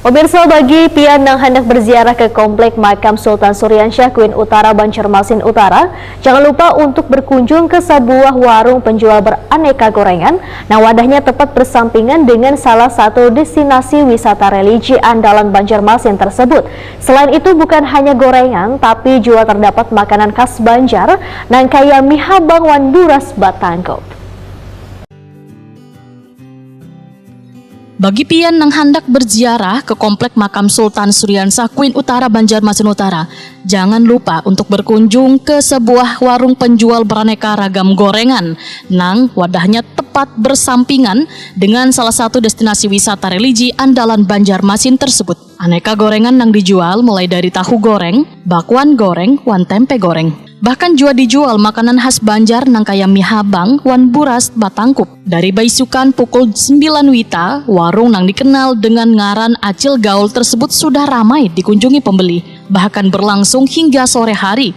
Pemirsa, bagi pian yang hendak berziarah ke komplek makam Sultan Suryansyah Queen Utara Banjarmasin Utara, jangan lupa untuk berkunjung ke sebuah warung penjual beraneka gorengan. Nah, wadahnya tepat bersampingan dengan salah satu destinasi wisata religi andalan Banjarmasin tersebut. Selain itu, bukan hanya gorengan, tapi juga terdapat makanan khas Banjar, nangkaya mie habang wan buras batangkop. Bagi pian yang hendak berziarah ke komplek makam Sultan Suryansyah Queen Utara Banjarmasin Utara, jangan lupa untuk berkunjung ke sebuah warung penjual beraneka ragam gorengan nang wadahnya tepat bersampingan dengan salah satu destinasi wisata religi andalan Banjarmasin tersebut. Aneka gorengan yang dijual mulai dari tahu goreng, bakwan goreng, wan tempe goreng. Bahkan juga dijual makanan khas Banjar nang kaya mie habang, wan buras, batangkup. Dari baisukan pukul 9 wita, warung nang dikenal dengan ngaran Acil Gaul tersebut sudah ramai dikunjungi pembeli, bahkan berlangsung hingga sore hari.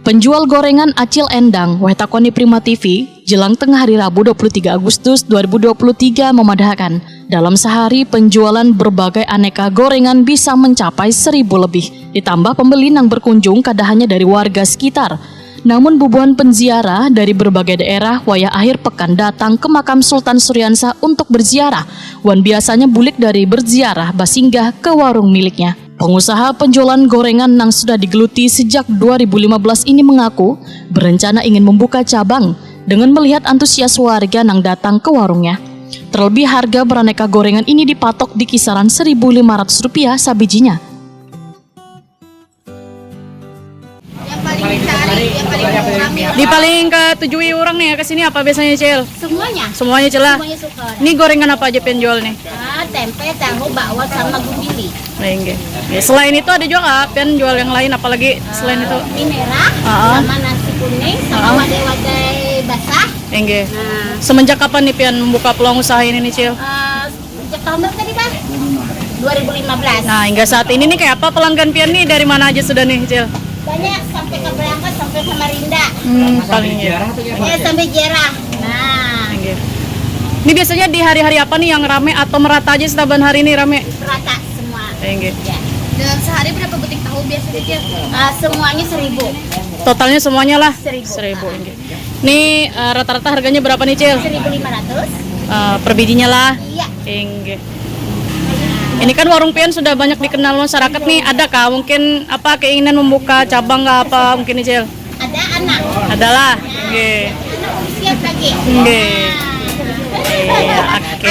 Penjual gorengan Acil Endang, Wetakoni Prima TV, jelang tengah hari Rabu 23 Agustus 2023 memadahkan, dalam sehari penjualan berbagai aneka gorengan bisa mencapai 1.000 lebih. Ditambah pembeli yang berkunjung kada hanya dari warga sekitar. Namun bubuhan penziarah dari berbagai daerah wayah akhir pekan datang ke makam Sultan Suryansyah untuk berziarah. Wan biasanya bulik dari berziarah basinggah ke warung miliknya. Pengusaha penjualan gorengan yang sudah digeluti sejak 2015 ini mengaku berencana ingin membuka cabang dengan melihat antusias warga yang datang ke warungnya. Terlebih harga beraneka gorengan ini dipatok di kisaran Rp1.500 sabijinya. Di paling ketujui orang nih ke sini apa biasanya, Cil? Semuanya. Semuanya celah. Semuanya suka. Ini gorengan apa aja penjual nih? Tempe, tahu, bakwan sama gumili. Nah, ya, selain itu ada juga nggak penjual yang lain apalagi selain itu? Mie merah, sama nasi kuning, sama wadai-wadai basah. Enggak. Semenjak kapan nih pian membuka peluang usaha ini nih, Cil? Sejak tahun berapa tadi, Bang? 2015. Nah, hingga saat ini nih kayak apa pelanggan pian nih, dari mana aja sudah nih, Cil? Banyak, sampai ke Berangkat, sampai Samarinda. Paling ya. Sampai Jerah. Nah, Ini biasanya di hari-hari apa nih yang rame atau merata aja setaban hari ini rame? rata semua. Enggak. Ya. Dalam sehari berapa butik tahu biasanya, Cil? Semuanya 1.000. Totalnya semuanya lah 1.000. enggak. Ini rata-rata harganya berapa nih, Cil? 1.500. Per bijinya lah. Iya. Enggak. Ini kan warung pian sudah banyak dikenal masyarakat nih. Adakah mungkin apa keinginan membuka cabang nggak apa mungkin nih, Cil? Ada anak. Adalah. Enggak. Anak usia lagi. Enggak. Oke.